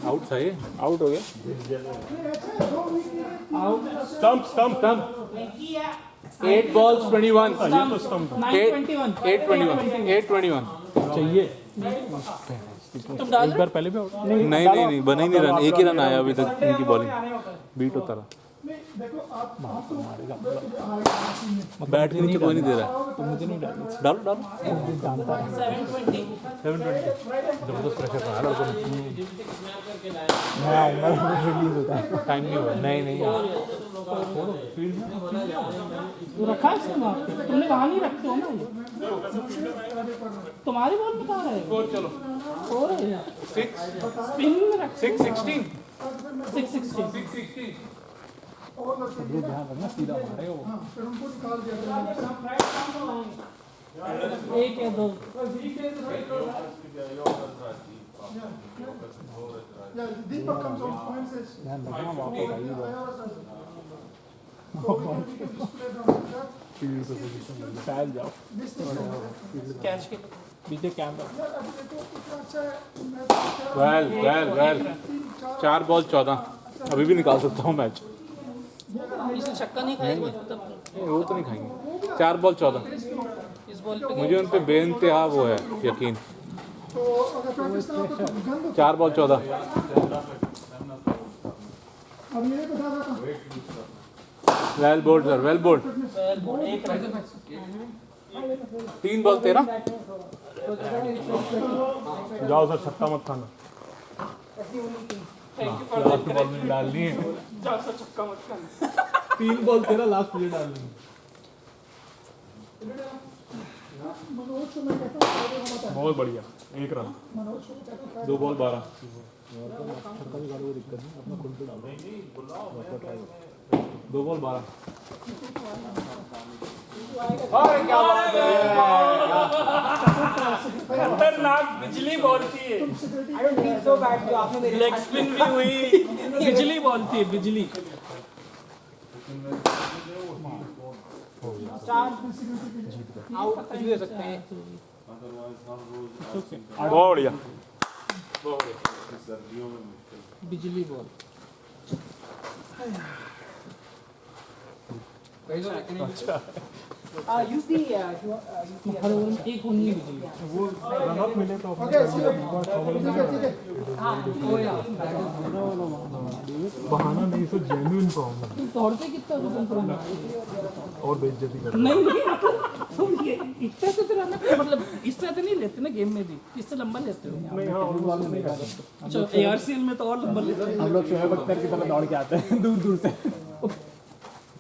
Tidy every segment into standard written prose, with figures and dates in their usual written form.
Out सही out हो गया। स्टंप 8 balls 21 821 चाहिए एक बार पहले भी आउट नहीं बना ही नहीं रन, एक ही रन आया अभी तक इनकी बॉलिंग बीट होता रहा। बैट के नीचे कोई नहीं दे रहा तो मुझे नहीं डालना। डालो जानता है 720 जबरदस्त प्रेशर रहा लड़कों ने। मैं आऊँगा रिलीज होता है। टाइम नहीं हुआ नहीं तो रखा है इसने वहाँ पे, तुमने वहाँ नहीं रखते हो ना ये। तुम्हारी बॉल में कहाँ रहेगा? चलो हो रहे हैं 6 स्पिन में रख 616 660 ये ध्यान रखना सीधा मारे वो। एक या दो ध्यान रखना वापस आइए फैल जाओ कैच के पीछे कैमरा। वेल 4 बॉल 14 अभी भी निकाल सकता हूँ मैच। इसने छक्का नहीं खाया तब वो तो नहीं खाएंगे। 4 बॉल 14 इस बॉल पे मुझे उन पे बेइंतहा वो है यकीन। 4 ball 14 well bowled sir well bowled. 3 ball 13 जाओ सर छक्का मत खाना। लास्ट बॉल में डालनी है। 3 बॉल तेरा लास्ट मुझे डालनी है। बहुत बढ़िया 1 रन 2 बॉल 12 2 बॉल 12 खतरनाक बिजली बॉल थी ये। लेग स्पिन भी हुई, बिजली बॉल थी बिजली। आउट कुछ भी हो सकते हैं। बहुत बढ़िया बिजली बॉल एक होनी है बिजली। वो रन अप मिले तो बहाना नहीं सो जेन्युइन प्रॉब्लम दौड़ते कितना और बेइज्जती कर नहीं तुम ये इतना तो तेरा ना मतलब इस तरह तो नहीं लेते ना गेम में भी, इससे लंबा लेते हो। नहीं। हाँ उस वाले नहीं कर सकते। अच्छा एआरसीएल में तो और लंबा लेते हैं। हम लोग शोएब अख्तर की तरह दौड़ के आते हैं दूर से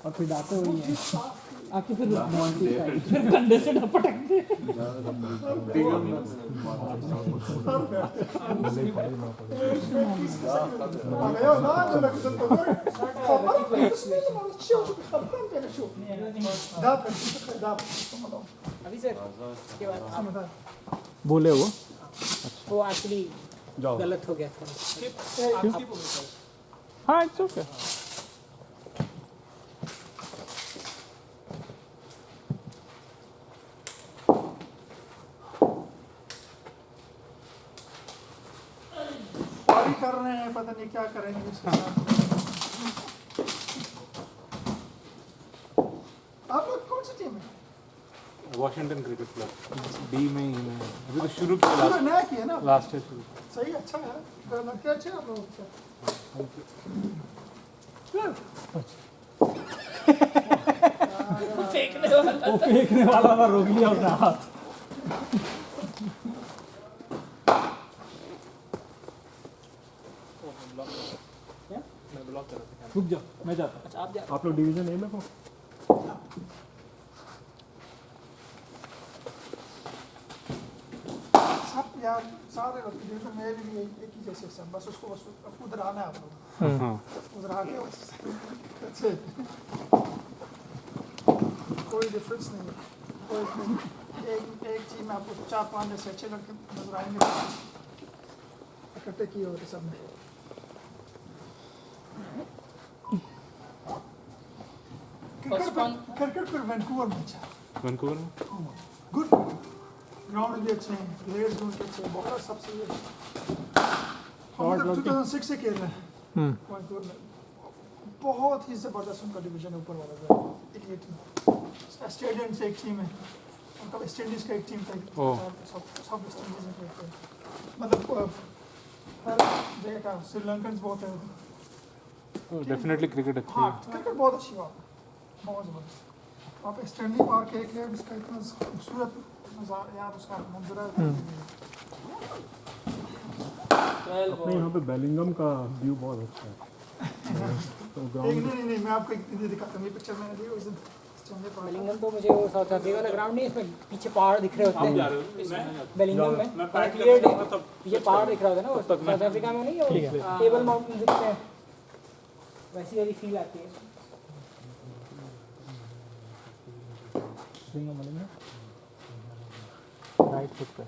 और फिर जाते वही हैं आके फिर कंधे से ढपटकते। अभी सर इसके बाद बोले वो एक्चुअली जाओ गलत हो गया था। हाँ इट्स ओके। कर रहे हैं पता नहीं क्या करेंगे इसके साथ। आप लोग कौन सी टीम है? वॉशिंगटन क्रिकेट क्लब डी में ही मैं अभी तो शुरू किया पूरा नया किया ना? लास्ट है सही अच्छा है, लगता है अच्छे आप लोग। वो फेंकने वाला था रोक लिया उसने हाथ। रुक जाओ मैं जाता हूँ। आप लोग डिवीजन ए में हो। सब यार सारे लोग डिवीजन में भी एक ही जैसे सब, बस उसको बस उधर आना है आप लोग। उधर आके अच्छे कोई डिफरेंस नहीं है। कोई एक टीम में आपको 4-5 जैसे अच्छे लड़के नजर आएंगे इकट्ठे किए होते सब में। क्रिकेट पर वैंकूवर में अच्छा। वैंकूवर में बॉल भी अच्छे हैं, ब्लेड्स उनके अच्छे हैं, बॉलर सबसे ये हम लोग 2006 से खेल रहे हैं कोयंबटूर में। बहुत ही ज़बरदस्त उनका डिवीजन है ऊपर वाला जो ये टीम स्टेडियम से एक टीम है, उनका वेस्ट इंडीज़ का एक टीम था, सब वेस्ट इंडीज़ में खेलते हैं, मतलब हर जगह का श्रीलंकन बहुत है। डेफिनेटली क्रिकेट अच्छी हाँ है। क्रिकेट बहुत अच्छी बात, बहुत ज़बरदस्त। वहाँ पे स्टैनली पार्क एक है, उसका इतना खूबसूरत नज़ारा यार, उसका मंजरा अपने यहाँ पे बेलिंगम का व्यू बहुत अच्छा है। तो ग्राउंड नहीं मैं आपको एक दिखाता हूँ, ये पिक्चर मैंने दी उस दिन स्टैनली पार्क। बेलिंगम तो मुझे वो साउथ अफ्रीका वाला ग्राउंड नहीं, इसमें पीछे पहाड़ दिख रहे होते हैं बेलिंगम में, क्लियर पीछे पहाड़ दिख रहा होता है ना, वो साउथ अफ्रीका में नहीं है, टेबल माउंटेन दिखते हैं, वैसी वाली फील आती है। राइट फुट पे,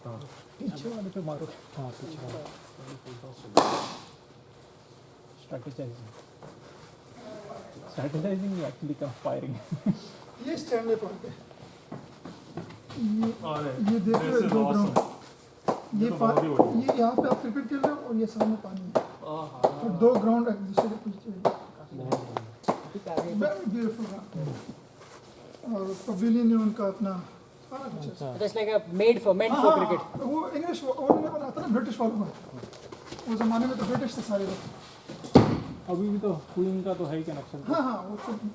हाँ पीछे वाले पे मारो, हाँ पीछे वाले स्ट्रैटेजाइजिंग एक्चुअली कंपायरिंग। ये स्टैनली पार्क है, ये देख रहे हो दो ग्राउंड, ये यहाँ पे आप क्रिकेट खेल रहे हो और ये सामने पानी है, तो दो ग्राउंड एक दूसरे के पीछे, वेरी ब्यूटीफुल ग्राउंड। और पवेलियन है उनका अपना सारा कुछ है। Just like made for cricket. वो इंग्लिश उन्होंने बनाया था ना ब्रिटिश वालों में, वो ज़माने में तो ब्रिटिश थे सारे लोग। अभी भी तो क्वीन का तो है ही कनेक्शन। हाँ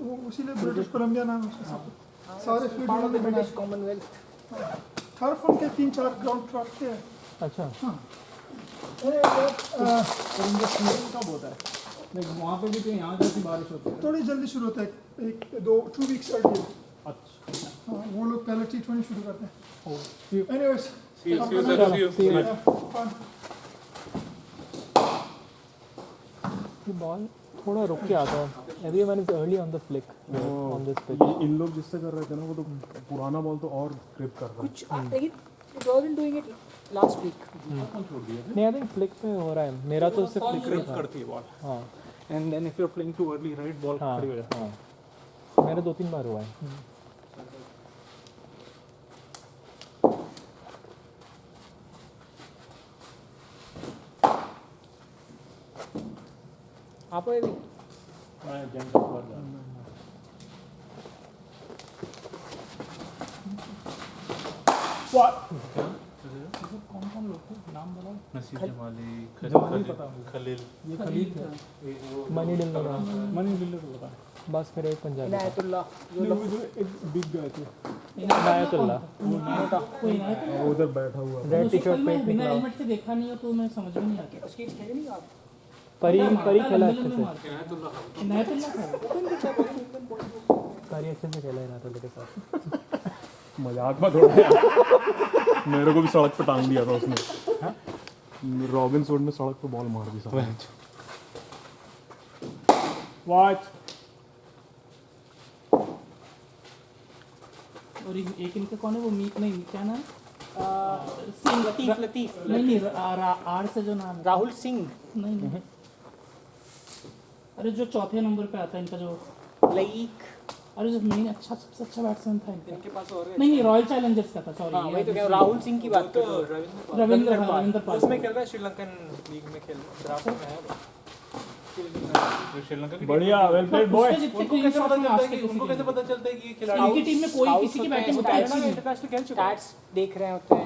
वो इसीलिए ब्रिटिश कोलंबिया नाम है उसका सब, सारे फील्ड उन्होंने बनाए। कॉमनवेल्थ टर्फ उनके 3-4 ग्राउंड टर्फ के हैं। अच्छा, हाँ और इनका सीजन कब होता है? लाइक वहाँ पे भी तो यहाँ जैसी बारिश होती है? थोड़ी जल्दी शुरू होता है, 2 वीक्स अर्ली। अच्छा, हाँ वो लोग पहले T20 शुरू करते हैं। See anyways See you. Ball थोड़ा रुक के आता है, everyone is early on the flick on this pitch. इन लोग जिससे कर रहे थे ना, वो तो पुराना बॉल तो और ग्रिप कर रहा है। कुछ लेकिन it wasn't doing it last week. नहीं, आई थिंक फ्लिक पे हो रहा है, मेरा तो सिर्फ फ्लिक ही था। करती है बॉल हाँ and then if you are playing too early right ball हाँ खड़ी हो जाती हाँ, मेरा 2-3 बार हुआ है। आप भी मैं जेंट पर जा रहा हूँ। कौन लोग थे, नाम बताओ। नसीब जमाली जमाली पता मुझे। खलील ये खलील है, मनी डिल लगा, मनी बिल्डर को पता है। बस फिर एक पंजाबी था। इनायतुल्लाह नहीं, वो जो एक बिग गए थे, इनायतुल्लाह कोई ना है वो उधर बैठा हुआ है। रेड टी-शर्ट पे बिना हेलमेट के देखा नहीं हो तो मैं समझ में नहीं आता। उसकी खेले नहीं आप परी खेला अच्छे से, इनायतुल्लाह था। परी अच्छे से खेला इनायतुल्लाह के साथ। मजाक में थोड़ा यार। मेरे को भी सड़क पे टांग दिया था उसने। रॉबिन्सवुड ने सड़क पे बॉल मार दी सामने। वॉच और एक इनका कौन है वो नहीं क्या नाम, सिंह लतीफ नहीं आर से जो नाम है। राहुल सिंह नहीं अरे जो चौथे नंबर पे आता है इनका जो, लाइक अरे जो मेन अच्छा सबसे अच्छा बैट्समैन था इनका, इनके पास और नहीं रॉयल चैलेंजर्स का था, सॉरी हाँ वही तो क्या राहुल सिंह की बात कर रहे हो। रविंद्र पाल। उसमें खेल रहा है श्रीलंकन लीग में खेल ड्राफ्ट में है श्रीलंका की बढ़िया, वेल प्लेड बॉय। उसके जितने clean shots हैं आज के किसी उनको के कैसे नहीं। पता चलता है कि ये खिलाड़ी इनकी टीम में कोई किसी की बैटिंग उतनी अच्छी नहीं। इंटरनेशनल खेल चुका है, स्टैट्स देख रहे होते हैं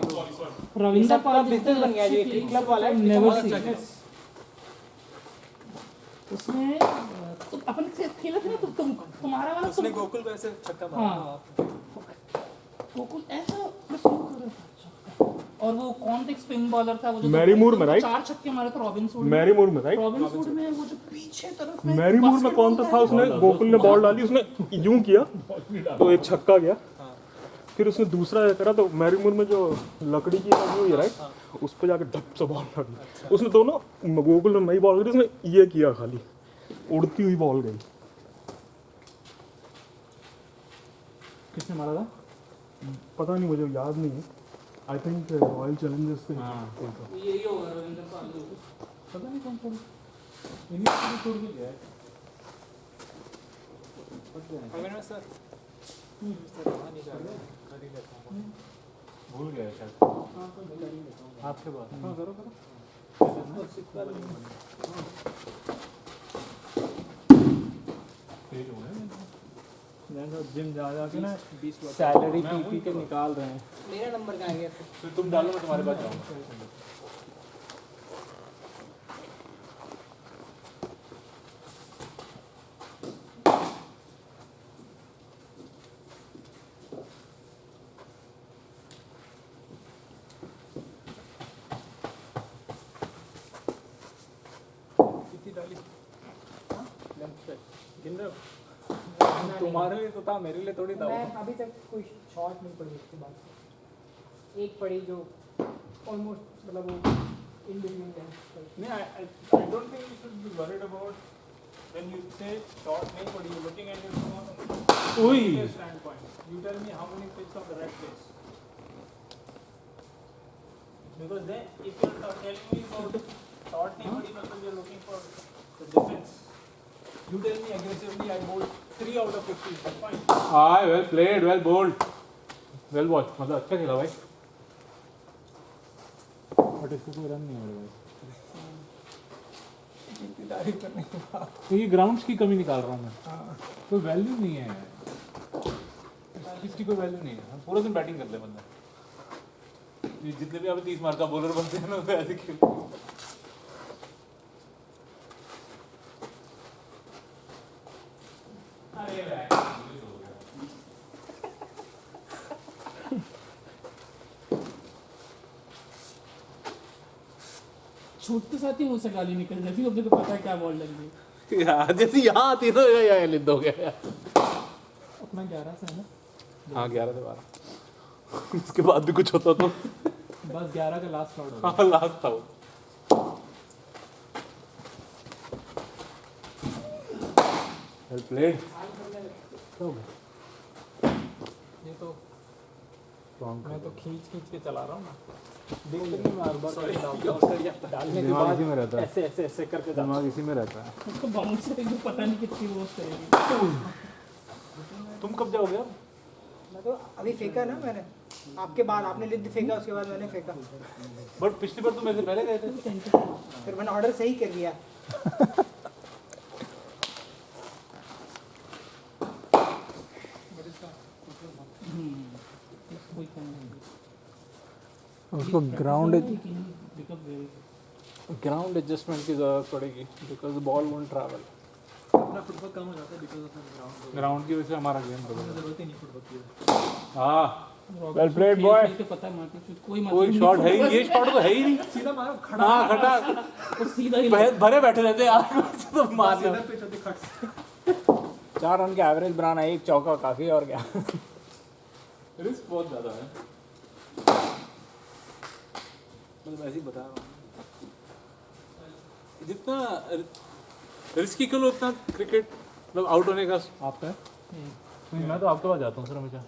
रविंद्र पाल बिजनेस बन गया जो एक क्लब वाला है नेवर बहुत सी अच्छा खेल। उसमें तो अपन से खेला था ना, तुम्हारा वाला उसने गोकुल को ऐसे छक्का मारा। हाँ गोकुल ऐसा बस शुरू कर रहा था छक्का। और वो कौन था स्पिन बॉलर था वो जो मैरीमूर में, right? 4 छक्के मारे थे रॉबिन्सवुड मैरीमूर में, राइट? रॉबिन्सवुड में वो जो पीछे तरफ में मैरीमूर में कौन था उसने, गोकुल ने बॉल डाली, उसने यूं किया तो एक छक्का गया। फिर उसने दूसरा करा तो मैरीमूर में जो लकड़ी की लगी हुई है, राइट, उस पर जाके धप से बॉल लगी। उसने दोनों गोकुल में नई बॉल करी, उसने ये किया, खाली उड़ती हुई बॉल गई। किसने मारा था? पता नहीं, मुझे याद नहीं है। आई थिंक रॉयल चैलेंजर्स से। ये होगा रविंद्र पाल पता नहीं कौन सा इन्हीं छोड़ के गया है। सर भूल गया शायद आपके पास। हाँ करो करो। तेज हो गए जिम जा के ना सैलरी पी पी के निकाल रहे हैं। मेरा नंबर कहाँ गया? फिर तुम डालो, मैं तुम्हारे पास जाऊँगा। तुम्हारे लिए तो था, मेरे लिए थोड़ी था। मैं अभी तक कोई शॉट नहीं पड़ी उसके बाद। एक पड़ी जो ऑलमोस्ट मतलब वो इन बिटवीन नहीं, I don't think you should be worried about when you say short नहीं पड़ी, you're looking at it from ओई a standpoint. You tell me how many picks of the right place. Because then if you're telling me about short नहीं पड़ी, मतलब you're looking for the defense. You tell me aggressively, I bowled 3 out of 50. That's fine. Hi, well played, well bowled, well watch, मतलब अच्छा खेला भाई। But इसको कोई run नहीं हो रहा है। तो ये ग्राउंड्स की कमी निकाल रहा हूँ मैं। कोई वैल्यू नहीं है, इसकी कोई वैल्यू नहीं है। पूरा दिन बैटिंग कर ले बंदा। ये जितने भी अभी 30 मार का बॉलर बनते हैं ना, वो ऐसे खेल। छूटते साथ ही मुंह से गाली निकल जाती है, अपने को पता है क्या बॉल लग गई। यार जैसे यहाँ आती है ना, या लिद हो गया यार। अपना 11 से है ना, हाँ 11 से 12। उसके बाद भी कुछ होता तो। बस 11 का लास्ट शॉट होगा। हाँ लास्ट था वो। Well played. ये तो मैं तो खींच के चला रहा हूँ ना, देखते नहीं बार डालने के बाद में रहता है, ऐसे ऐसे ऐसे करके दिमाग इसी में रहता है। उसको बाउंस करेंगे, पता नहीं कितनी वो करेगी। तुम कब जाओगे अब? मैं तो अभी फेंका ना मैंने, आपके बाद आपने लिद फेंका, उसके बाद मैंने फेंका, बट पिछली बार तो मेरे से पहले गए थे। फिर मैंने ऑर्डर सही कर दिया। कोई कम नहीं। उसको ग्राउंड ग्राउंड एडजस्टमेंट की जरूरत पड़ेगी, बिकॉज बॉल वोंट ट्रैवल। अपना फुटबॉल कम हो जाता है बिकॉज ऑफ ग्राउंड की वजह से हमारा गेम जरूरत ही नहीं फुटबॉल की। हाँ Well played, boy. पता है मार्केट कोई कोई शॉट है ही, ये शॉट तो है ही नहीं। सीधा मारो, खड़ा हाँ खटा वो सीधा ही भरे बैठे रहते हैं यार, तो मार सीधा पे चलते खट। 4 रन के एवरेज बनाना, एक चौका काफी, और क्या। रिस्क बहुत ज्यादा है, मतलब ऐसे ही बता रहा हूँ। जितना रिस्की खेलो उतना क्रिकेट मतलब आउट होने का आपका है। मैं तो आपके पास जाता हूँ सर, हमेशा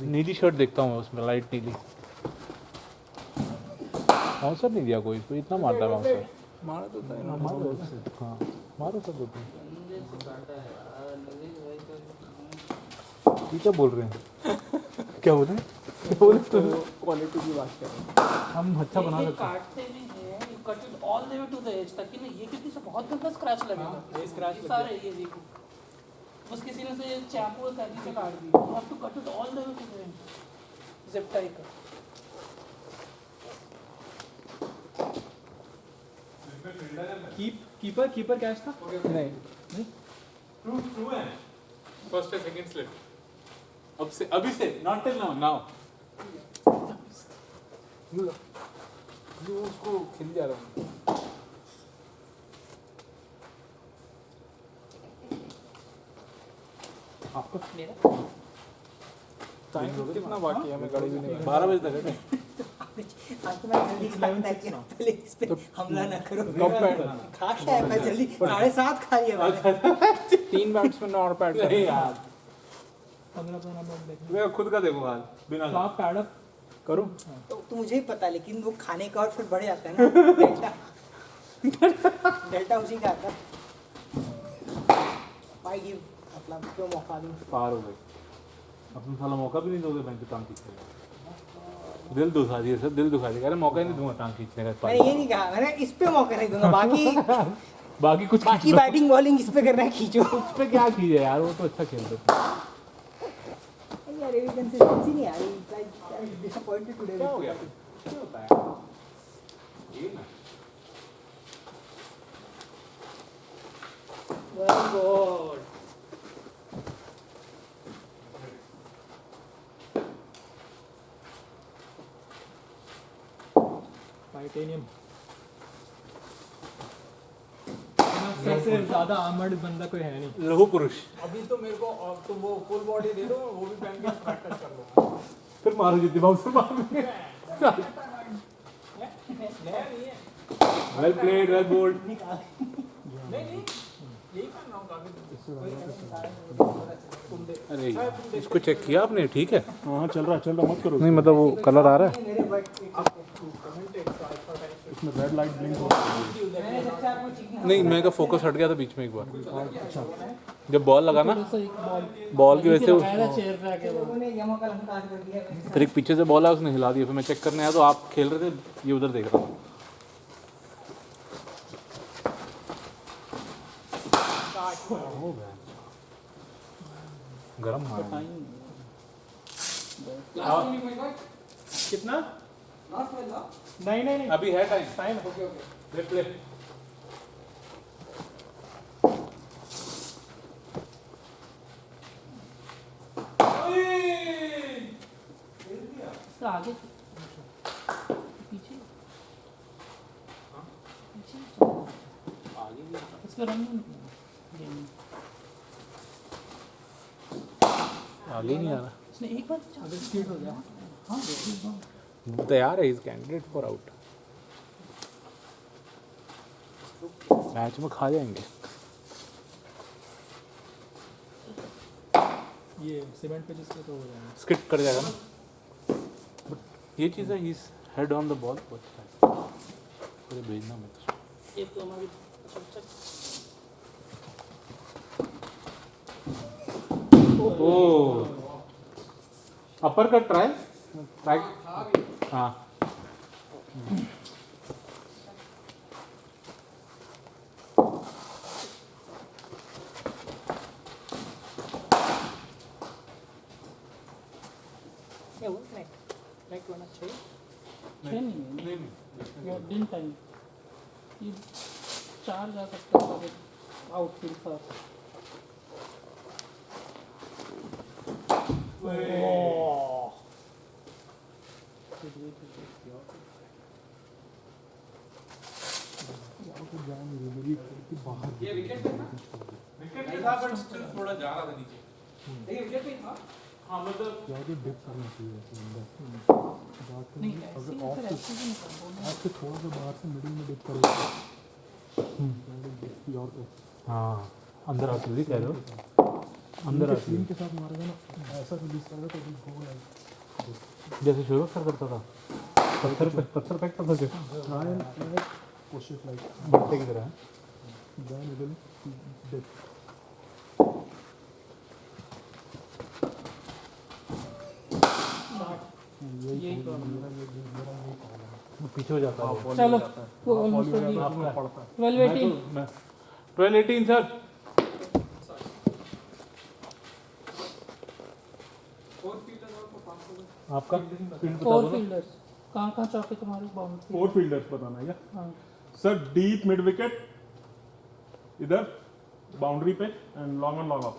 नीली शर्ट देखता हूँ उसमें, लाइट नीली। बाउंसर नहीं दिया कोई, इतना मारता है बाउंसर। मारा तो था ना, मारो हाँ मारो सब होते हैं। ये क्या बोल रहे हैं? क्या बोल रहे हैं? बोल तो क्वालिटी की बात कर रहे हैं। हम अच्छा बना ये सकते हैं। काटते भी हैं, you cut it all the way to the edge, ताकि ना ये क्योंकि से बहुत गंदा स्क्रैच लगेगा। ये scratch ये लग सारे ये देखो, बस किसी ने से चाकू और कैंची से काट दी। You have to cut it all the way to the end, zip tie का। कीपर कैच था नहीं, ट्रू है। फर्स्ट या सेकंड स्लिप। अब से अभी से नॉट टिल नाउ नाउ। उसको खिल जा रहा हूँ। आपका मेरा टाइम कितना बाकी है, मैं गाड़ी भी नहीं 12 बजे तक है। आज तो मैं जल्दी खाता कि पहले इस पे हमला ना करो। खा क्या है, मैं जल्दी 7:30 खा लिया मैंने। 3 बैट्समैन और पैड नहीं यार, 15 मिनट देखना। मैं खुद का देखो हाल बिना। आप पैड अप करो। तो मुझे ही पता, लेकिन वो खाने का और फिर बढ़ जाता है ना डेल्टा। डेल्टा उसी का आता है। भाई गिव, मतलब क्यों मौका दूं? पार हो गई। अब तुम साला मौका भी नहीं दोगे बैंक काम की। दिल दुखा दिया सर, दिल दुखा दिया। अरे मौका ही नहीं दूंगा टांग खींचने का। मैंने ये नहीं कहा, मैंने इस पे मौका नहीं दूंगा, बाकी कुछ बाकी बैटिंग बॉलिंग इस पे करना है, खींचो। उस पे क्या कीजिए यार, वो तो अच्छा खेलते थे। यार ये कंसिस्टेंसी नहीं आ रही, डिसअपॉइंटेड टुडे। क्या हो गया? क्या होता है ये ना? Very good. टाइटेनियम सबसे ज्यादा आर्मर्ड बंदा कोई है नहीं लहू पुरुष। अभी तो मेरे को तुम वो फुल बॉडी दे दो, वो भी पहन के प्रैक्टिस कर लो। फिर मारो जितनी बाउंसर मारो। Well played, well bowled. नहीं यही पहन रहा हूँ काफी दिन से। अरे इसको चेक किया आपने? ठीक है। हाँ चल रहा मत करो। नहीं मतलब वो कलर आ रहा है। इसमें रेड लाइट ब्लिंक हो नहीं मैं का फोकस हट गया था बीच में एक बार। जब बॉल लगा ना, बॉल की वजह से फिर एक पीछे से बॉल आया, उसने हिला दिया। फिर मैं चेक करने आया तो आप खेल रहे थे, ये उधर देख रहा था। गरम मारा। कितना? नहीं अभी है टाइम। Okay replay. इसका आगे पीछे इसका रंग आगे नहीं आ रहा। इसने एक बार स्पीड हो गया। हाँ तैयार है इस कैंडिडेट फॉर आउट। मैच में खा जाएंगे। ये सीमेंट पे जिसके तो हो जाएगा। स्किट कर जाएगा ना। बट ये चीज़ है, he is head on the ball. मुझे भेजना मत। ये तो हमारी ओ अपर का ट्राई हाँ क्या वो नेक होना चाहिए। नहीं वो दिन टाइम ये 4 जा सकता है आउटफील्ड पर। ये विकेट था बट स्टिल थोड़ा जा रहा था नीचे। ये विकेट पे था। हाँ मतलब यार ये डिप करना चाहिए ऐसे अंदर। नहीं ऐसे ही फिर ऐसे ही नहीं करना। आपसे थोड़ा सा बाहर से मिडिल में डिप करोगे। और हाँ अंदर आती हुई कह रहे हो। अंदर आती टीम के साथ मारेगा ना, ऐसा रिलीज करेगा तो गोल आएगा। जैसे शुरू करता था। पत्थर फेंकता था जो कोशिश लाइक बट्टे की तरह है। Middle dip. पीछे हो जाता है। चलो वो ऑलमोस्ट कर दिया। 12-18 सर। आपका फील्ड 4 फील्डर्स कहाँ चौके तुम्हारे बाउंड्री। 4 फील्डर्स बताना है क्या हाँ सर? डीप मिड विकेट इधर बाउंड्री पे and long on long off.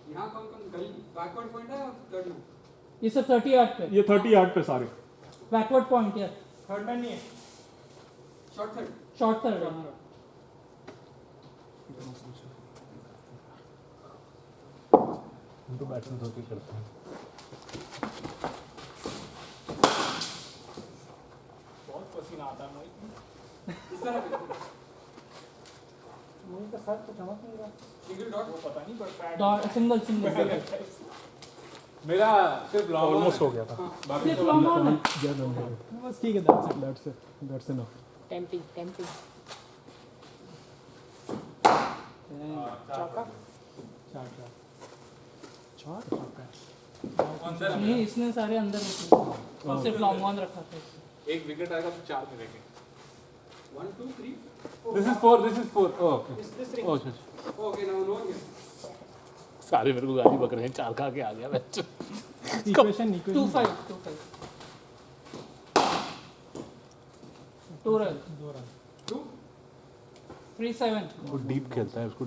यहाँ कौन बैकवर्ड पॉइंट है थर्ड में? ये सब 30 यार्ड पे। ये 30 यार्ड पे सारे। बैकवर्ड पॉइंट यार। थर्ड मैन नहीं है। Short third. शॉर्ट थर्ड है हमारा। हम तो बैट्समैन होके करते हैं। बहुत पसीना आता है मोहित। इस तरह पे मुझे तो सर तो चमक नहीं रहा। Single dot. वो पता नहीं पर पैड डॉट सिंगल सिंगल मेरा सिर्फ लॉन्ग ऑलमोस्ट हो गया था। सिर्फ लॉन्ग ऑन है। बस ठीक है, दैट्स इनफ। टेम्पिंग चौका। चार नहीं इसने सारे अंदर रखे और सिर्फ लॉन्ग ऑन रखा था एक विकेट आएगा तो 4 मिलेंगे 1, 2, 3. दिस इज 4 ओके ओह अच्छा Okay, now no one gets. सारे मेरे को गाली बक रहे हैं 4 खा के आ गया बच्चा इक्वेशन 2-5 2 रन 2. 3-7 वो डीप खेलता है उसको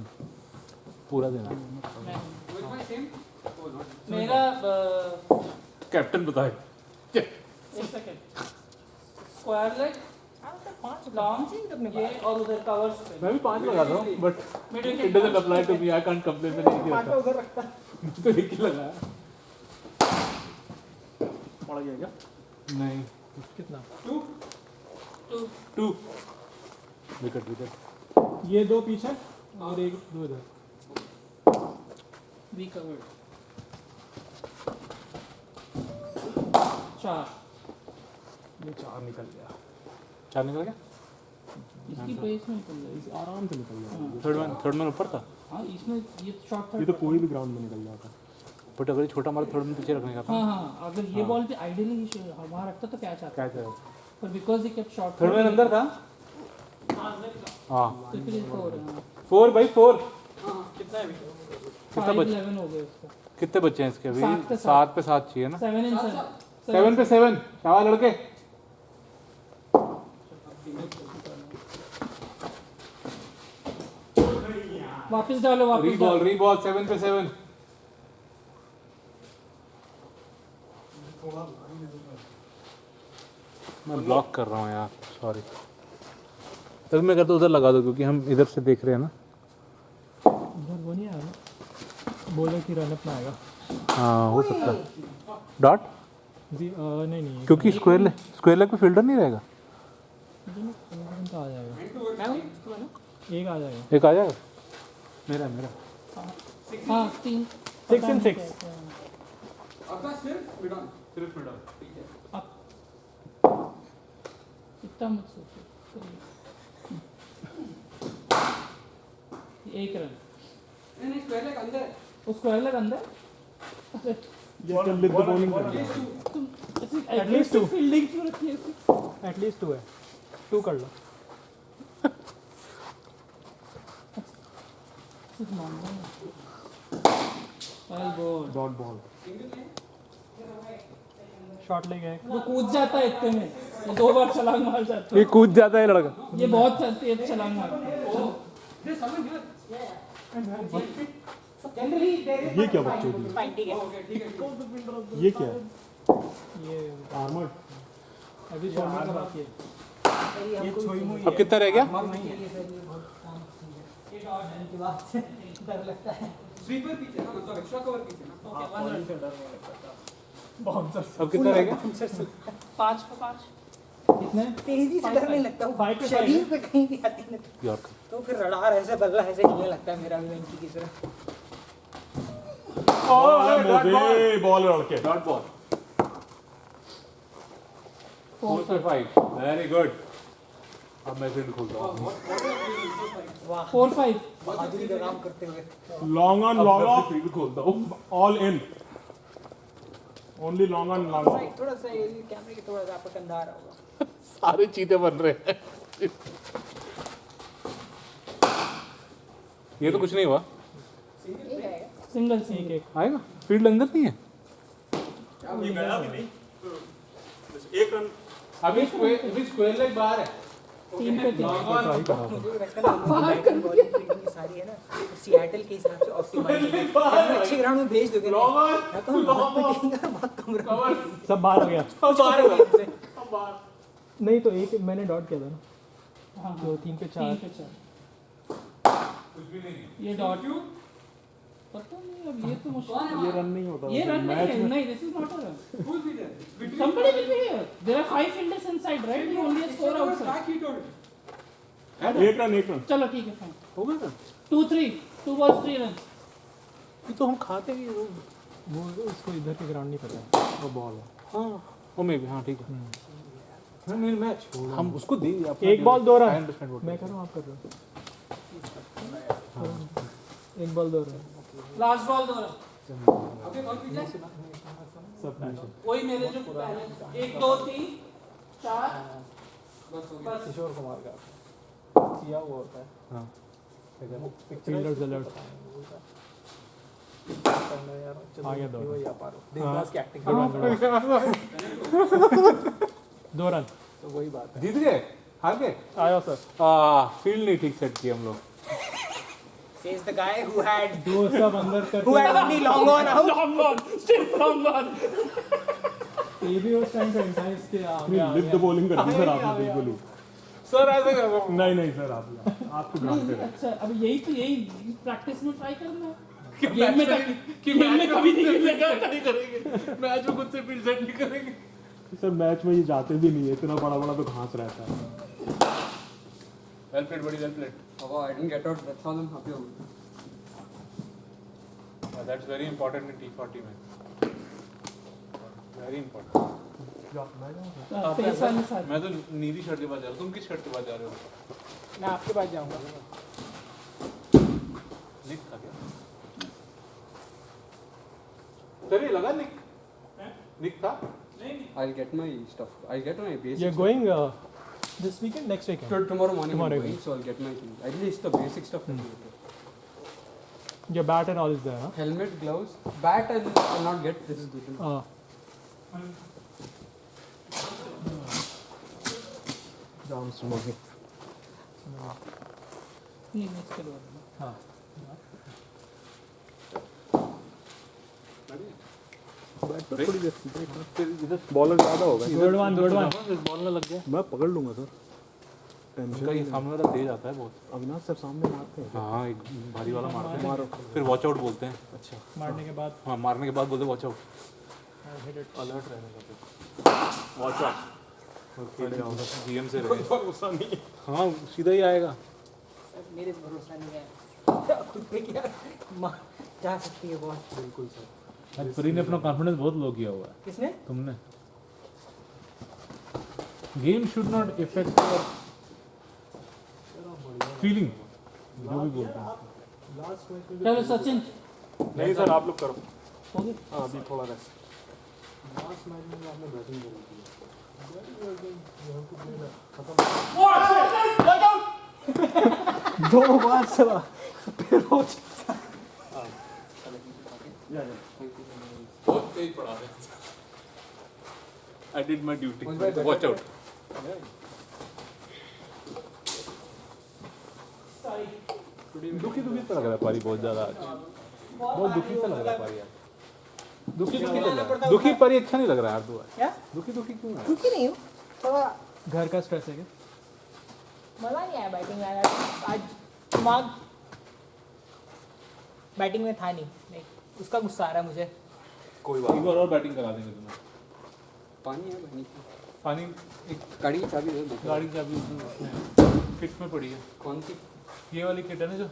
पूरा देना With my same. Oh, not. मेरा कैप्टन बताए एक सेकंड स्क्वायर लेग लॉन्ग ये और उधर कवर्स पे मैं भी 5 लगाता हूँ but mid it wicket doesn't apply to me I can't complain मैंने एक ही रखा उधर रखता तो एक ही लगाया पड़ गया क्या? नहीं कितना 2. 2 विकेट ये दो पीछे और एक दो इधर वी कवर्ड 4 ये 4 निकल गया 4 निकल गया इसकी बेस में निकल गया आराम से निकल गया थर्ड मैन ऊपर था हाँ इसमें ये शॉट था ये तो कोई भी ग्राउंड में निकल जाता बट अगर ये छोटा हमारा थर्ड मैन पीछे रखने का था हाँ हाँ अगर ये बॉल पे आइडियली वहाँ रखता तो कैच आता क्या था पर because he kept shot third man अंदर था हाँ तो फिर इसको हो रहा है 4/4 कितना है विकेट? कितना बच 11 हो गए उसका कितने बच्चे हैं इसके अभी 7 पे 7 पे 7 चाहिए ना 7 and 7 पे 7 शाबाश लड़के वापस डालो वापस डालो रीबॉल 7 पे 7 मैं ब्लॉक कर रहा हूँ यार सॉरी तब मैं करता उधर लगा दो क्योंकि हम इधर से देख रहे हैं ना इधर वो नहीं आया ना बॉलर की रनअप में आएगा हाँ हो सकता है डॉट जी नहीं क्योंकि स्क्वायर लेग पे फील्डर नहीं रहेगा तो आ जाएगा एक आ जाएगा एक आ जाएगा मेरा हाँ 3 6 and 6 आपका सिर्फ mid on. सिर्फ मिडल ठीक है. इतना मत सोचो एक रन नहीं square leg अंदर है. वो स्क्वायर लेग अंदर ये चल लिद बॉलिंग कर रहा है तुम At least two. फील्डिंग क्यों रखी है इसकी एटलीस्ट 2 है 2 कर लो सिर्फ मांगना है बॉल डॉट बॉल शॉट ले गए वो कूद जाता है इतने में वो 2 बार छलांग मार जाता ये कूद जाता है लड़का है ये बहुत तेज छलांग मारता है There's someone here. ये क्या बच्चों की Okay, ठीक है. ये क्या है ये आर्मर्ड अभी शोल्डर का बाकी है अब कितना रह गया Sweeper पीछे ना मतलब extra cover पीछे ना. अब कितना रह गया 5 पे 5 कितने तेजी से डर नहीं लगता वो 5 पे शरीर पे कहीं भी आती है यॉर्क तो फिर रडार ऐसे बल्ला ऐसे हिलने लगता है मेरा भी वेंकी की तरह बॉल लड़के डॉट बॉल 4 पे 5 वेरी गुड अब मैं फील्ड खोलता हूँ 4-5 बहादुरी का काम करते हुए long on long off field खोलता हूँ all in only long on long off थोड़ा सा ये कैमरे के थोड़ा सा आपका कंधा आ रहा होगा सारे चीते बन रहे हैं ये तो कुछ नहीं हुआ सिंगल एक आएगा फील्ड अंदर नहीं है एक रन अभी स्क्वायर लेग बाहर है 3 पे 3 मुझे लगता है ना बॉलिंग फील्डिंग सारी है ना सिएटल के हिसाब से ऑप्टिमाइज है हम अच्छे ग्राउंड में भेज दोगे ना तो हम बहुत पिटेंगे बहुत कम रन सब बाहर हो गया बाहर हो गया नहीं तो एक मैंने डॉट किया था ना हाँ तो 3 पे 4 पे 4 ये डॉट पता नहीं अब ये तो मुश्किल ये रन नहीं होता ये रन नहीं है नहीं this is not a run Who will be there? Between somebody will be here there are 5 fielders inside right you only score outside back hit on it. एक रन चलो ठीक है फाइन हो गया था 2-3 2 balls 3 runs ये तो हम खाते ही वो वो उसको इधर के ग्राउंड नहीं पता है वो बॉल है हाँ वो मे भी हाँ ठीक है हाँ मेरे मैच हम उसको दे एक बॉल 2 रन अंडरस्टैंड मैं कर रहा हूँ आप कर रहे हो एक ball 2 run last ball 2 run अबे कौन पीछे? वही मेरे जो पहले 1 2 3 4 बस हो गया। बस किशोर कुमार का किया हुआ होता है हाँ फील्डर्स अलर्ट आ गया दो वही आ पा रहा देवदास की एक्टिंग दो रन तो वही बात है जीत गए हार गए आया सर फील्ड नहीं ठीक सेट किए हम लोग says the guy who had दो सब अंदर कर who had only long on out ये भी उस टाइम पे एंटाइज के लिफ्ट द बॉलिंग कर दी सर आपने बिल्कुल ही सर ऐसे नहीं सर आपको ग्राउंड पे अच्छा अब यही प्रैक्टिस में ट्राई करना गेम में कभी नहीं करेंगे मैच में खुद से फील्ड सेट नहीं करेंगे सर मैच में ये जाते भी नहीं है इतना बड़ा बड़ा तो घास रहता है वेल प्लेड बड़ी well played Oh, I didn't get out. That's all I'm happy about. That's very important in T40 में वेरी इंपॉर्टेंट पेस वाले साथ मैं तो नीली शर्ट के पास जा रहा हूँ तुम किस शर्ट के पास जा रहे हो मैं आपके पास जाऊंगा निक था क्या तेरे लगा निक था I'll get my stuff. I'll get my basic. You're going this weekend, next weekend? Tomorrow morning. Tomorrow I'm going, evening. so I'll get my things. At least the basic stuff. I'll get. Your bat and all is there, huh? Helmet, gloves, bat. I'll not get. This is good. Jam smoking. ये next चलो हाँ bowler ज़्यादा होगा good one ball ना लग गया मैं पकड़ लूंगा सर टेंशन उनका ये सामने वाला तेज आता है बहुत अविनाश सर सामने मारते हैं हाँ एक भारी वाला मारते हैं फिर वॉच आउट बोलते हैं अच्छा मारने के बाद हाँ मारने के बाद बोलते वॉच आउट अलर्ट रहने का वॉच आउट जीएम से रहे हाँ सीधा ही आएगा मेरे पे भरोसा नहीं है खुद पे क्या जा सकती है बॉल बिल्कुल सर परी ने अपना कॉन्फिडेंस बहुत लो किया हुआ है किसने तुमने game should not effect your feeling जो भी बोलते हैं चलो सचिन नहीं सर आप लोग करो हो गई हाँ अभी थोड़ा रेस्ट दो बार चला बहुत तेज पड़ा है I did my duty watch out दुखी सा लग रहा है पारी बहुत ज्यादा आज बहुत दुखी सा लग रहा है पारी यार दुखी लग रहा है दुखी पारी अच्छा नहीं लग रहा है यार तू क्या दुखी क्यों है दुखी नहीं हूँ थोड़ा घर का स्ट्रेस है क्या मजा नहीं आया बैटिंग में आज दिमाग बैटिंग में था नहीं उसका गुस्सा आ रहा है मुझे कोई बात एक बार और बैटिंग करा देंगे तुम्हें पानी है पानी. पानी एक गाड़ी की चाबी दे दो. गाड़ी की चाबी उसमें किट में पड़ी है कौन सी? ये वाली किट है ना जो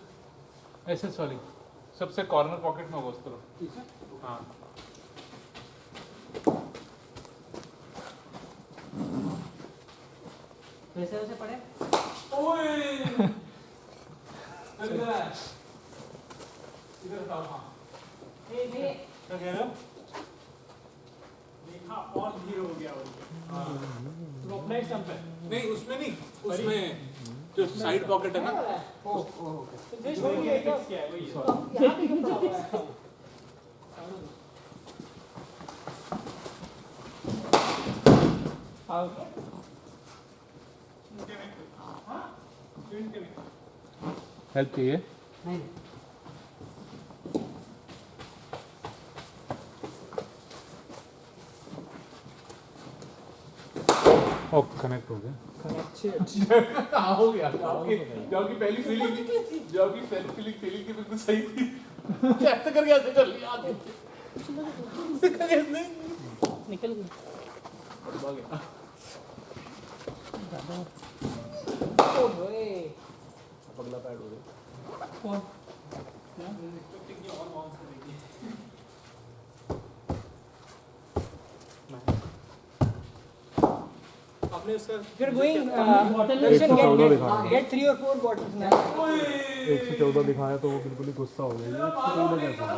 एसएस वाली सबसे कॉर्नर पॉकेट में होगा उस तरफ ठीक है. हाँ वैसे वैसे पड़े ओए इधर आ इधर आओ हाँ क्या कह रहे हो देखा और धीरे हो गया वो तो अपना ही स्टंप है नहीं उसमें नहीं उसमें जो साइड पॉकेट है ना फिक्स किया है वही है। हेल्प चाहिए नहीं ओ कनेक्ट हो गया हो गया जॉब की पहली फीलिंग थी बिल्कुल सही थी ऐसे करके ऐसे कर लिया निकल गई ओए पगला पैड हो गया कौन आपने उसका If you're going, एक you सौ should चौदह दिखा रहा है। get 3 or 4 bottles now. 114 दिखाया तो वो बिल्कुल ही गुस्सा हो गया। ये 114 कैसे है?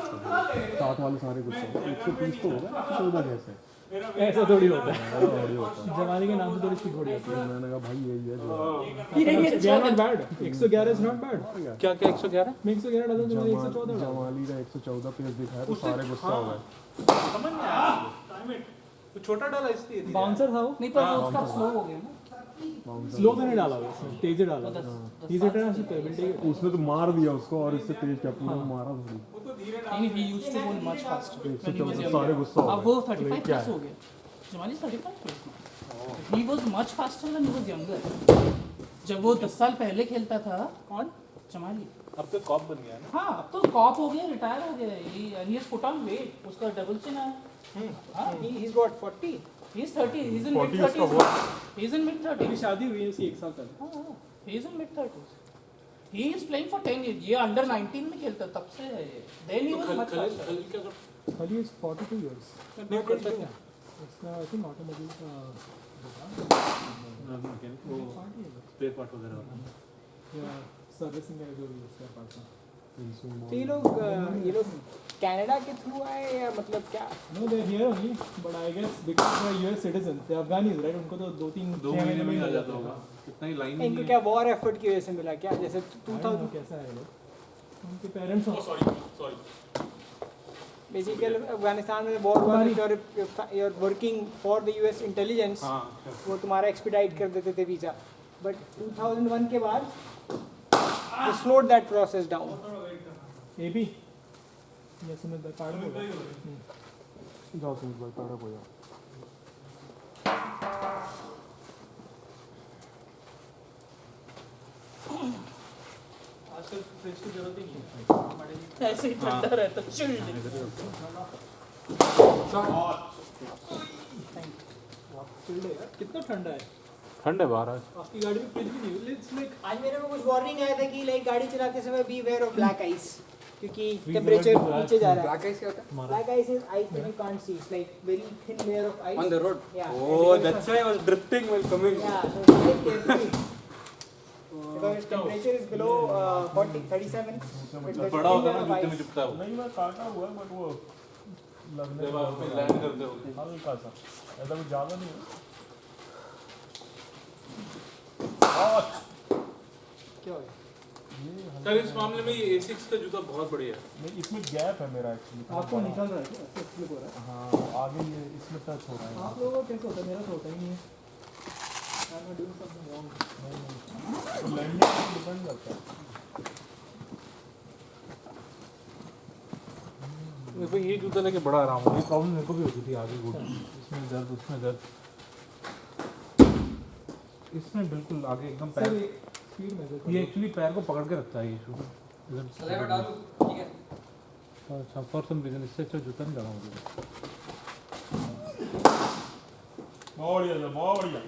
साथ वाले सारे गुस्सा हो गए। 130 तो होगा, 114 कैसे? ऐसा थोड़ी होता है, बड़ी होता है। जमाने के नाम से थोड़ी स्पीड बढ़ी होती मैंने कहा भाई यही है जो है। Not bad, 111 is not bad. क्या क्या 111? मैं 111 डाला तो मैंने 114 डाला। जमाली का 114 पेज दिखाया तो सारे गुस्सा हो गए। समझ नहीं आया टाइम इट तो छोटा डाला इसलिए धीरे। बाउंसर था वो, नहीं पर वो उसका स्लो हो गया ना। स्लो तो नहीं डाला उसने, तेज ही डाला। Is it an payment? उसने तो मार दिया उसको और इससे तेज क्या पूरा मारा थोड़ी। वो तो धीरे नहीं he used to bowl much faster. 114 सारे गुस्सा हो अब वो गए। 35 क्या plus है? हो गया. Jamali 35 plus now. He was much faster when he was younger. जब वो 10 साल पहले खेलता था कौन जमाली, अब तो कॉप बन गया ना। हाँ अब तो कॉप हो गया, रिटायर हो गया। he has put on weight, उसका डबल चिन आया। हाँ He's got 40. he's 30, he's in 40 mid उसका 30s. He's in mid 30s. मेरी शादी हुई है उसकी 1 साल पहले। हाँ, he is in mid 30s. He is playing for 10 years. ये अंडर 19 में खेलता तब से है ये। Then he was much faster. खाली इज 42 इयर्स। वो करता क्या? इसका आई थिंक ऑटोमोबाइल का स्पेयर पार्ट वगैरह या सर्विसिंग है जो भी उसका पार्ट है। तो ये लोग कनाडा के थ्रू आए या मतलब क्या? No they here only, but I guess because they are US citizen, they Afghanis right, उनको तो 2 महीने में ही आ जाता होगा। इतना ही लाइन इनको क्या वॉर एफर्ट की वजह से मिला क्या? जैसे 2000 कैसा है लोग, उनके पेरेंट्स बेसिकली अफगानिस्तान में वॉर हुआ तो you're working for the US intelligence, वो तुम्हारा एक्सपीडाइट कर देते थे वीज़ा, बट 2001 के बाद they slowed that process down. एबी ये समझ द कार्ड होगा। जाओ तुम भाई पैरा हो जाओ। आजकल फ्रिज की जरूरत ही नहीं है। ऐसे ही ठंडा रहता, चिल्ड। कितना ठंडा है? ठंड है बाहर आज। आपकी गाड़ी में फ्रिज भी नहीं है। इट्स लाइक आज मेरे को कुछ वार्निंग आया था कि लाइक गाड़ी चलाते समय be aware of black ice, क्योंकि टेम्परेचर नीचे जा रहा है। Black ice क्या होता है? Black ice is ice that you can't see. It's like very thin layer of ice. On the road? Yeah. Oh, that's why I was drifting while coming. Yeah, so take carefully. Because temperature is below 40, 37. But the बड़ा होता है thin ना layer of जूते में ice. चुभता है वो। नहीं मैं काटा हुआ है बट वो लगने जब आप लैंड करते हो। हल्का सा ऐसा कुछ ज़्यादा नहीं है। क्या हो गया? सर इस मामले में ये A6 का जूता बहुत बढ़िया है। नहीं इसमें गैप है मेरा एक्चुअली। आपको निकल रहा है क्या? ऐसे स्लिप हो रहा है? हाँ आगे ये इसमें टच हो रहा है। आप लोगों का कैसे होता है? मेरा तो होता ही नहीं है। I'm not doing something wrong. Landing पर डिपेंड करता है। भाई ये जूता लेके बड़ा आराम हो। ये प्रॉब्लम मेरे को भी होती थी आगे घुटने, इसमें दर्द उसमें दर्द, इसमें बिल्कुल आगे एकदम सर पैर, एक स्पीड मेजर ये एक्चुअली पैर को पकड़ के रखता है ये शू सदैव इधर। डालू, ठीक है? अच्छा फॉर सम रीजन इससे अच्छा जूता नहीं लगा मुझे। बहुत बढ़िया सर, बहुत बढ़िया।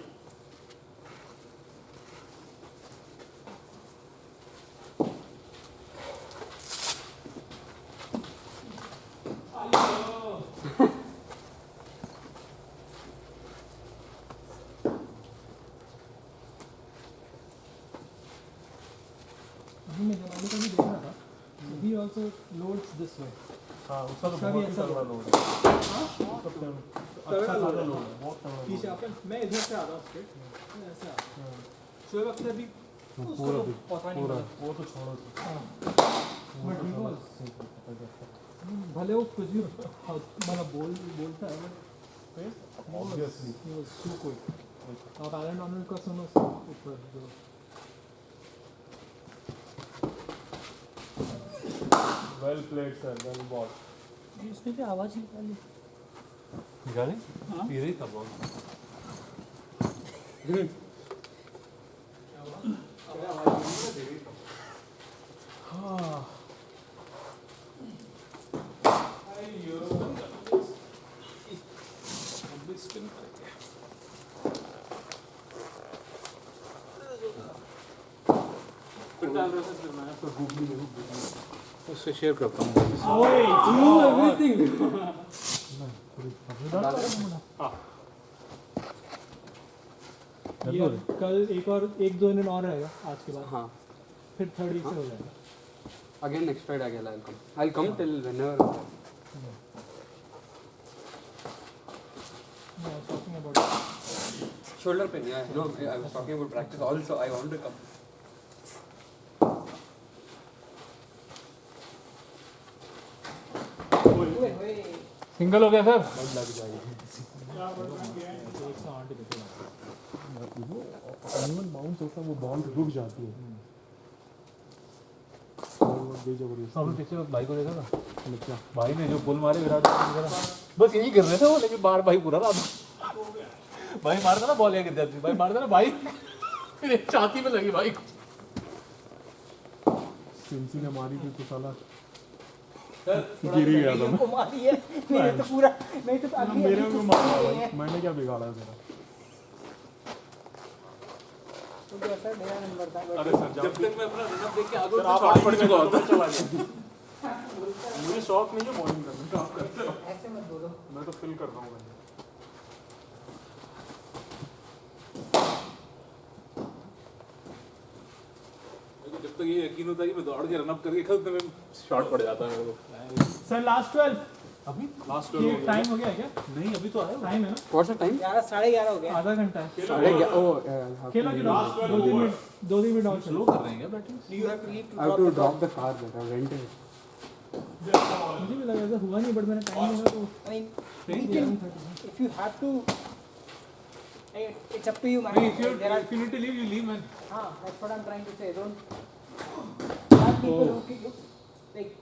अभी मैं जमाने का भी देख रहा था। He also loads this way. हाँ उसका तो उसका भी बहुत ही ऐसा तगड़ा लोड लोड है। अच्छा खासा लोड है, बहुत तगड़ा पीछे लोड आप मैं इधर से आता हूँ स्ट्रेट, मैं ऐसे आता हूँ। शोएब अख्तर भी पूरा पता नहीं पूरा पता। वो तो छोड़ो। But he was भले वो कुछ भी मतलब बोलता है but obviously he was too quick. आप एलन डोनाल्ड का सुनो ऊपर जो well played sir, well ball. इसमें भी आवाज निकाली। निकाले हाँ। पी रही था बहुत। उससे शेयर करता हूँ। ये अब कल एक दो दिन और रहेगा आज के बाद, हाँ. फिर थर्ड वीक से हो जाएगा. Again next Friday again I'll come. I'll come till whenever. No, I was talking about Shoulder pain. Yeah. No, I was talking about practice also. I want to come. Single हो गया sir. Bounce होता है वो ball रुक जाती है. आपने पीछे भाई को देखा था, भाई ने जो गोल मारे विराट कोहली की तरह, बस यही कर रहे थे वो, लेकिन बार भाई पूरा रहा. भाई मारता ना बॉल, या गिर जाती, भाई मारता ना भाई, फिर एक छाती में लगी भाई को. सिंसी ने मारी थी तो साला गिर ही गया था. को मारी है. मेरे तो पूरा मैं तो अभी मेरे को मारा भाई, मैंने क्या बिगाड़ा तेरा. तो ऐसा मेरा नंबर था. अरे सर जब तक मैं अपना रनअप देख के आगे शॉट पड़ चुका होता. मुझे शौक नहीं है बॉलिंग करने का. आप करते हो. ऐसे मत बोलो. मैं तो फील कर रहा हूँ. जब तक ये यकीन होता है कि मैं दौड़ के रनअप करके खुद में शॉट पड़ जाता है मेरे को. सर लास्ट 12 अभी लास्ट ये टाइम हो गया क्या? नहीं, अभी तो आया. टाइम है ना? What's the time? 11:30 हो गया. आधा घंटा है. Oh, खेला क्यों? 2-3 मिनट और स्लो कर रहे हैं क्या batting? You have to leave to I have to drop the car that I rented. मुझे भी लगा ऐसा हुआ नहीं, बट मैंने टाइम देखा तो I mean, we can, if you have to, it's up to you, man. There are, If you need to leave, you leave, man. that's what I'm trying to say. Don't have people who look like,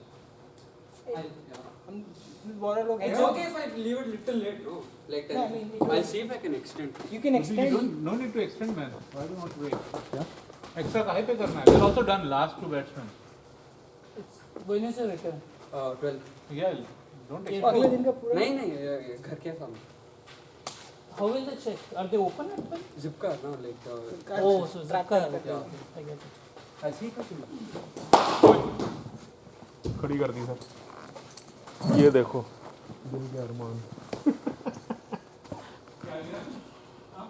bowler लोग It's हैं. okay if I leave it little late, no? Like Yeah, I mean, it I'll was- see if I can extend. You can extend. No need to extend, man. Why do you want to wait? Extra काहे पे करना है? We're also done. Last two batsmen. When is your return? 12. Yeah, don't ये extend. अगले दिन का पूरा. नहीं नहीं घर के सामने. How will they check? Are they open at 12? Zip car, no? Like Oh, so Zaka. I get it. I'll see if I can. खड़ी कर दी सर. ये देखो दिल के अरमान.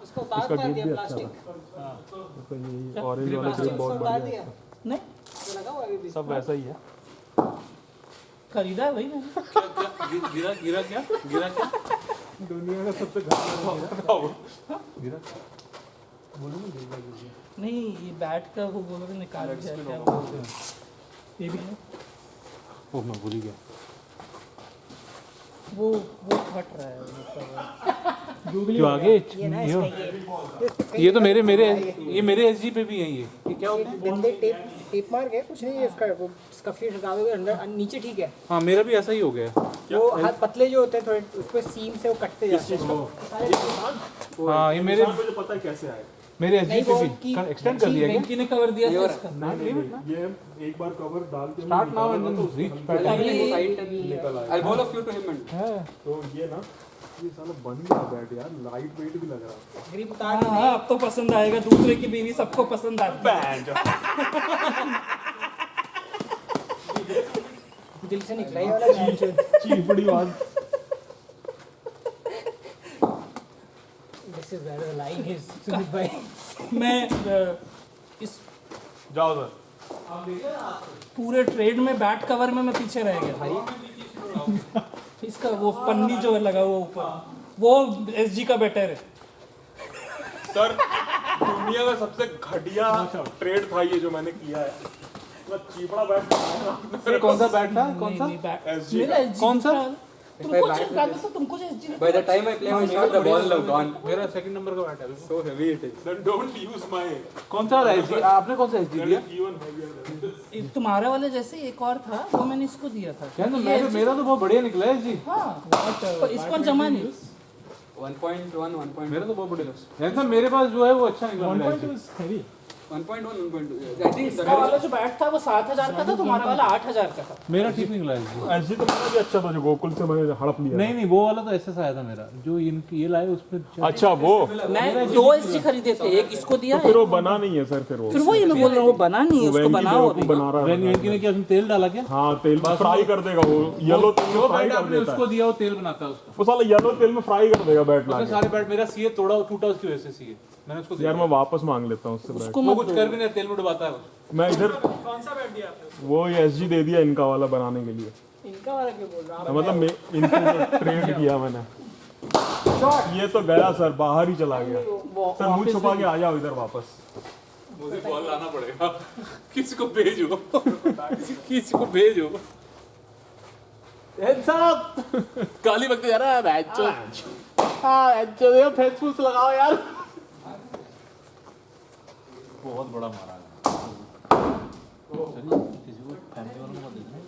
इसको उतार गिफ्ट दिया भी प्लास्टिक. तो ये ऑरेंज वाला ग्रिप बहुत उतार बढ़िया दिया. है. नहीं, तो लगा हुआ अभी भी. सब वैसा ही है. खरीदा है भाई मैंने. गिरा गिरा क्या? गिरा क्या? दुनिया का सबसे घाटा गिरा. नहीं, ये बैट का वो बोलो तो निकाल दिया क्या बोलते हैं. ये भी है. ओह, मैं भूल ही गया. वो फट रहा है मतलब. जो आगे ये ना इसका ये तो मेरे एसजी पे भी है ये क्या होता है? गंदे टेप मार गए. कुछ नहीं है इसका. वो इसका फिर हटा दोगे अंदर नीचे ठीक है. हाँ, मेरा भी ऐसा ही हो गया. वो हाथ पतले जो होते हैं थोड़े, उस पे सीम से वो कटते जाते हैं. हाँ, ये मेरे मुझे पता है कैसे आए. एसजी नहीं, पे वो भी एक्सटेंड कर दिया क्या? वेंकी ने कवर दिया था इसका. ये एक बार कवर डाल के start now and then reach Side and निकल आया. I'll bowl a few to him and. तो ये ना ये साला बन गया बैट यार. लाइट वेट भी लग रहा है. ग्रिप उतार दी. हाँ, अब तो पसंद आएगा. दूसरे की बीवी सबको पसंद आती है. दिल से निकला ये वाला मैच. चीपड़ी बात. This is where the line is. Sumit भाई मैं इस जाओ सर. पूरे ट्रेड में बैट कवर में मैं पीछे रह गया. इसका वो पन्नी जो है लगा हुआ ऊपर, वो एसजी का बेटर है. सर दुनिया का सबसे घटिया ट्रेड था ये जो मैंने किया है. मतलब चीपड़ा बैट. कौन सा बैट था? कौन सा? नहीं, बैट SG मेरा SG कौन सा? था. तुमको चिपका दो तो तुमको SG By the time I play my shot, the ball have gone. मेरा सेकंड नंबर का बैट है. So heavy it is. Then don't use my कौन सा एसजी? आपने कौन सा एसजी दिया? even heavier. एक तुम्हारे वाले जैसे एक और था, वो मैंने इसको दिया था. क्या? तो मेरा तो बहुत बढ़िया निकला है जी. हाँ, पर इसको जमा नहीं. 1.1, 1.1. मेरा तो बहुत बढ़िया. ऐसा मेरे पास जो है वो अच्छा निकला. 1.2 1.1, 1.2. I think इसका वाला जो बैट था वो 7,000 का था, तुम्हारा वाला 8,000 का था. मेरा ठीक निकला है जी. ऐसे तो मेरा भी अच्छा था जो गोकुल से मैंने हड़प लिया. नहीं, वो वाला तो एसएस आया था मेरा. जो ये लाए उस पे अच्छा वो मैं 2 SG खरीदे थे, एक इसको दिया, फिर वो बना नहीं है सर. फिर वो फिर वही मैं बोल रहा हूँ, वो बना नहीं है, उसको वेंकी बनाओ बेवकूफ अभी. बना रहा है. वेंकी ने क्या उसमें तेल डाला क्या? हाँ तेल में फ्राई कर देगा वो. येलो तेल में जो फ्राई बैट कर आपने देता उसको है. दिया वो तेल बनाता है उसका. वो साला येलो तेल में फ्राई कर देगा बैट उसने लाके. सारे बैट मेरा सीए तोड़ा टूटा उसकी वजह से सीए. मैंने उसको यार मैं वापस मांग लेता हूँ उससे बैट। उसको वो मत कुछ कर भी नहीं, तेल में डुबाता है वो। मैं इधर कौन सा बैट दिया आपने? वो एसजी दे दिया इनका वाला बनाने के लिए, इनका वाला क्यों बोल रहा हूँ? मतलब इनको ट्रेड किया मैंने। ये तो गया सर, बाहर ही चला गया सर। मुंह छुपा के आ जाओ इधर वापस। मुझे बॉल लाना पड़ेगा। किसी को भेजो, किसी को भेजो। साहब काली वक्त जा रहा है मैच। हाँ फेसबुक लगाओ यार। बहुत बड़ा मारा है।